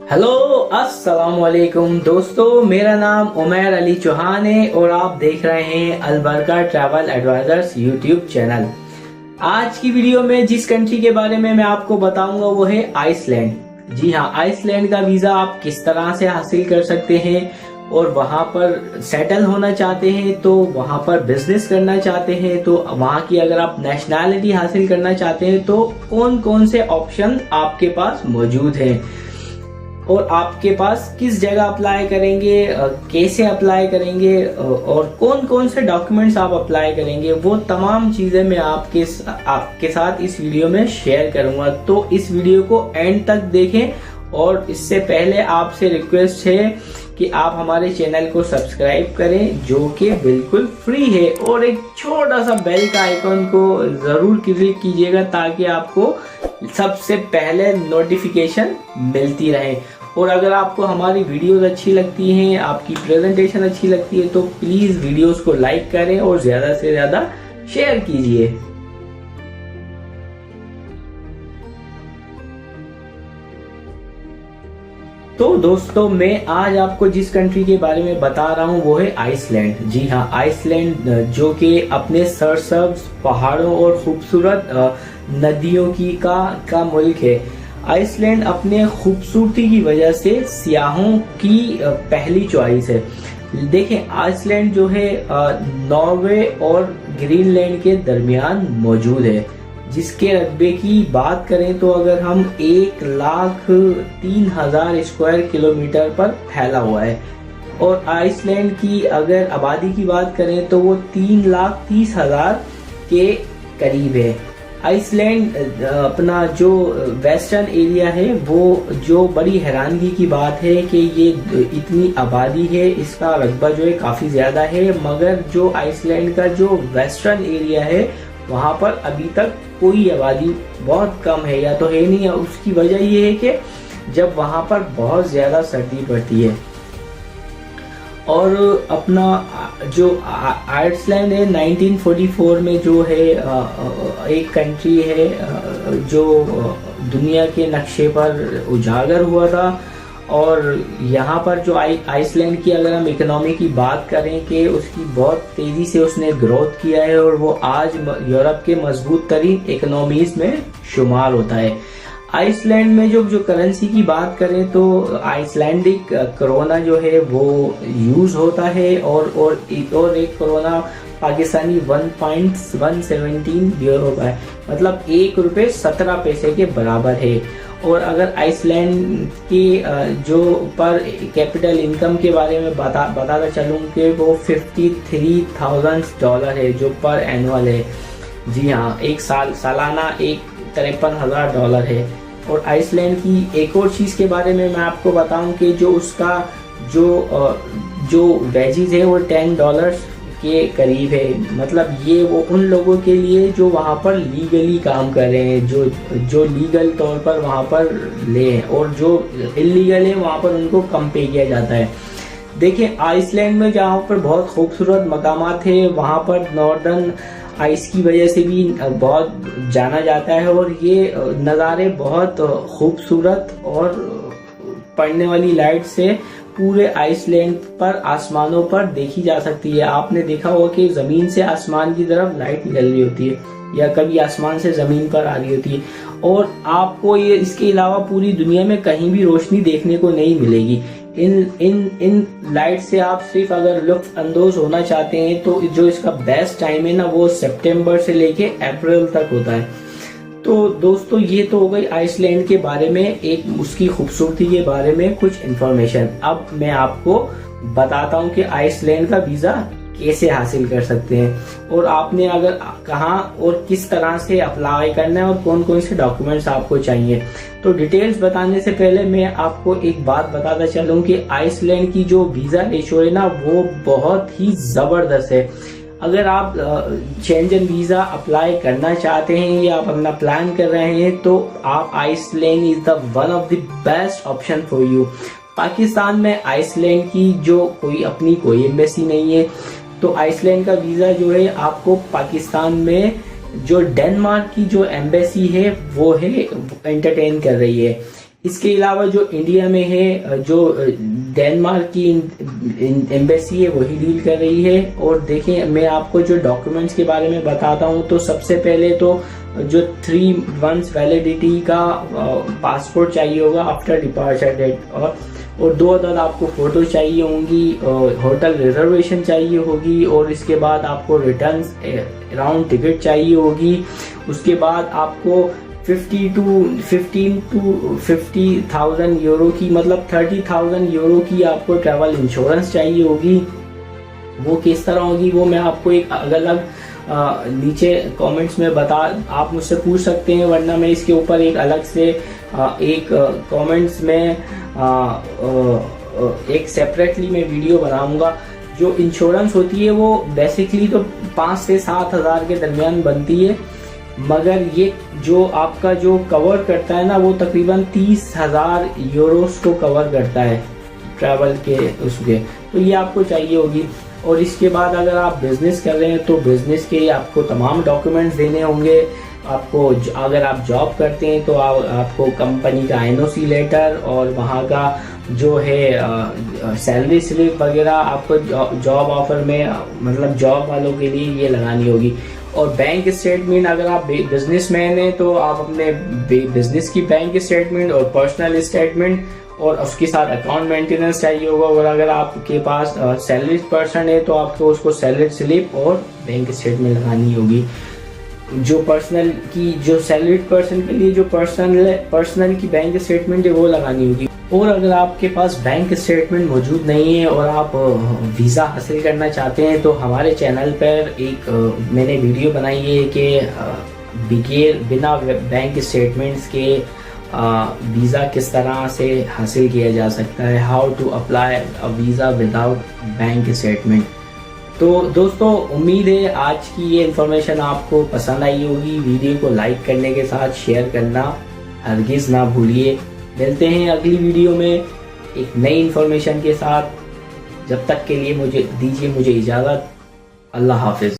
Hello अस्सलाम वालेकुम दोस्तों, मेरा नाम उमैर अली चौहान है और आप देख रहे हैं Albarka travel advisers YouTube channel. आज की वीडियो में जिस कंट्री के बारे में मैं आपको बताऊंगा वो है आइसलैंड। जी हाँ, आइसलैंड का वीज़ा आप किस तरह से हासिल कर सकते हैं और वहाँ पर सेटल होना चाहते हैं तो वहाँ पर बिजनेस करना चाहते हैं तो वहाँ की अगर आप नेशनैलिटी हासिल करना चाहते हैं तो कौन कौन से ऑप्शन आपके पास मौजूद हैं और आपके पास किस जगह अप्लाई करेंगे, कैसे अप्लाई करेंगे और कौन कौन से डॉक्यूमेंट्स आप अप्लाई करेंगे, वो तमाम चीज़ें मैं आपके साथ इस वीडियो में शेयर करूंगा। तो इस वीडियो को एंड तक देखें और इससे पहले आपसे रिक्वेस्ट है कि आप हमारे चैनल को सब्सक्राइब करें जो कि बिल्कुल फ्री है और एक छोटा सा बेल का आइकन को ज़रूर क्लिक कीजिएगा ताकि आपको सबसे पहले नोटिफिकेशन मिलती रहे। और अगर आपको हमारी वीडियोस अच्छी लगती हैं, आपकी प्रेजेंटेशन अच्छी लगती है तो प्लीज़ वीडियोस को लाइक करें और ज़्यादा से ज़्यादा शेयर कीजिए। तो दोस्तों, मैं आज आपको जिस कंट्री के बारे में बता रहा हूँ वो है आइसलैंड। जी हाँ, आइसलैंड जो कि अपने सरसब्ज पहाड़ों और खूबसूरत नदियों का मुल्क है। आइसलैंड अपने खूबसूरती की वजह से सियाहों की पहली चॉइस है। देखें, आइसलैंड जो है नॉर्वे और ग्रीनलैंड के दरमियान मौजूद है, जिसके रकबे की बात करें तो अगर हम 1,03,000 स्क्वायर किलोमीटर पर फैला हुआ है और आइसलैंड की अगर आबादी की बात करें तो वो 3,30,000 के करीब है। आइसलैंड अपना जो वेस्टर्न एरिया है वो जो बड़ी हैरानगी की बात है कि ये इतनी आबादी है, इसका रकबा जो है काफ़ी ज़्यादा है, मगर जो आइसलैंड का जो वेस्टर्न एरिया है वहाँ पर अभी तक कोई आबादी बहुत कम है या तो है नहीं। उसकी वजह ये है कि जब वहाँ पर बहुत ज़्यादा सर्दी पड़ती है। और अपना जो आइसलैंड है 1944 में जो है एक कंट्री है जो दुनिया के नक्शे पर उजागर हुआ था। और यहाँ पर जो आइसलैंड की अगर हम इकोनॉमी की बात करें कि उसकी बहुत तेज़ी से उसने ग्रोथ किया है और वो आज यूरोप के मजबूत तरीन इकोनॉमीज में शुमार होता है। आइसलैंड में जो करेंसी की बात करें तो आइसलैंडिक करोना जो है वो यूज़ होता है और एक करोना पाकिस्तानी 1.117 यूरो है, मतलब ₹1.17 के बराबर है। और अगर आइसलैंड की जो पर कैपिटल इनकम के बारे में बताता चलूँ कि वो $53,000 है जो पर एनुअल है। जी हाँ, एक सालाना $53,000 है। और आइसलैंड की एक और चीज़ के बारे में मैं आपको बताऊं कि जो उसका जो वेजेस है वो $10 के करीब है। मतलब ये वो उन लोगों के लिए जो वहाँ पर लीगली काम कर रहे हैं, जो लीगल तौर पर वहाँ पर ले हैं, और जो इलीगल है वहाँ पर उनको कम पे किया जाता है। देखिए, आइसलैंड में जहाँ पर बहुत खूबसूरत मकामात है वहाँ पर नॉर्दर्न आइस की वजह से भी बहुत जाना जाता है और ये नज़ारे बहुत खूबसूरत और पड़ने वाली लाइट से पूरे आइसलैंड पर आसमानों पर देखी जा सकती है। आपने देखा होगा कि ज़मीन से आसमान की तरफ लाइट निकल रही होती है या कभी आसमान से ज़मीन पर आ रही होती है और आपको ये इसके अलावा पूरी दुनिया में कहीं भी रोशनी देखने को नहीं मिलेगी। इन लाइट से आप सिर्फ अगर लुत्फ अंदोज होना चाहते हैं तो जो इसका बेस्ट टाइम है ना वो सितंबर से लेके अप्रैल तक होता है। तो दोस्तों, ये तो हो गई आइसलैंड के बारे में, एक उसकी खूबसूरती के बारे में कुछ इन्फॉर्मेशन। अब मैं आपको बताता हूँ कि आइसलैंड का वीज़ा कैसे हासिल कर सकते हैं और आपने अगर कहाँ और किस तरह से अप्लाई करना है और कौन कौन से डॉक्यूमेंट्स आपको चाहिए। तो डिटेल्स बताने से पहले मैं आपको एक बात बताता चलूँ कि आइसलैंड की जो वीज़ा रेशो है ना वो बहुत ही ज़बरदस्त है। अगर आप शेंजन वीज़ा अप्लाई करना चाहते हैं या आप अपना प्लान कर रहे हैं तो आप Iceland is the one of the best option for you. Pakistan में आइसलैंड की जो कोई एम्बेसी नहीं है, तो आइसलैंड का वीज़ा जो है आपको पाकिस्तान में जो डेनमार्क की जो एम्बेसी है वो है एंटरटेन कर रही है। इसके अलावा जो इंडिया में है, जो डेनमार्क की एम्बेसी है वही डील कर रही है। और देखें, मैं आपको जो डॉक्यूमेंट्स के बारे में बताता हूँ। तो सबसे पहले तो जो 3 months वैलिडिटी का पासपोर्ट चाहिए होगा आफ्टर डिपार्चर डेट, और 2 अदर आपको फोटो चाहिए होंगी, होटल रिजर्वेशन चाहिए होगी, और इसके बाद आपको रिटर्न राउंड टिकट चाहिए होगी। उसके बाद आपको 15 to 50,000 यूरो की, मतलब 30,000 यूरो की आपको ट्रैवल इंश्योरेंस चाहिए होगी। वो किस तरह होगी वो मैं आपको एक अलग नीचे कमेंट्स में आप मुझसे पूछ सकते हैं, वरना मैं इसके ऊपर एक अलग से एक कमेंट्स में एक सेपरेटली मैं वीडियो बनाऊंगा। जो इंश्योरेंस होती है वो बेसिकली तो 5 से 7 हज़ार के दरमियान बनती है, मगर ये जो आपका जो कवर करता है ना, वो तकरीबन 30,000 यूरोस को कवर करता है ट्रैवल के उसके, तो ये आपको चाहिए होगी। और इसके बाद अगर आप बिजनेस कर रहे हैं तो बिजनेस के आपको तमाम डॉक्यूमेंट्स देने होंगे। आपको अगर आप जॉब करते हैं तो आपको कंपनी का NOC लेटर और वहाँ का जो है सैलरी स्लिप वगैरह आपको जॉब ऑफर में, मतलब जॉब वालों के लिए ये लगानी होगी। और बैंक स्टेटमेंट, अगर आप बिजनेसमैन हैं तो आप अपने बिजनेस की बैंक स्टेटमेंट और पर्सनल स्टेटमेंट और उसके साथ अकाउंट मेंटेनेंस चाहिए होगा। और अगर आपके पास सैलरी पर्सन है तो आपको उसको सैलरी स्लिप और बैंक स्टेटमेंट लगानी होगी। जो पर्सनल की, जो सैलरी पर्सन के लिए जो पर्सनल की बैंक स्टेटमेंट है वो लगानी होगी। और अगर आपके पास बैंक स्टेटमेंट मौजूद नहीं है और आप वीज़ा हासिल करना चाहते हैं तो हमारे चैनल पर एक मैंने वीडियो बनाई है कि बिना बैंक स्टेटमेंट्स के वीज़ा किस तरह से हासिल किया जा सकता है, how to apply a visa without bank statement. तो दोस्तों, उम्मीद है आज की ये इन्फॉर्मेशन आपको पसंद आई होगी। वीडियो को लाइक करने के साथ शेयर करना हरगिज़ ना भूलिए। मिलते हैं अगली वीडियो में एक नई इन्फॉर्मेशन के साथ। जब तक के लिए मुझे इजाज़त। अल्लाह हाफिज़।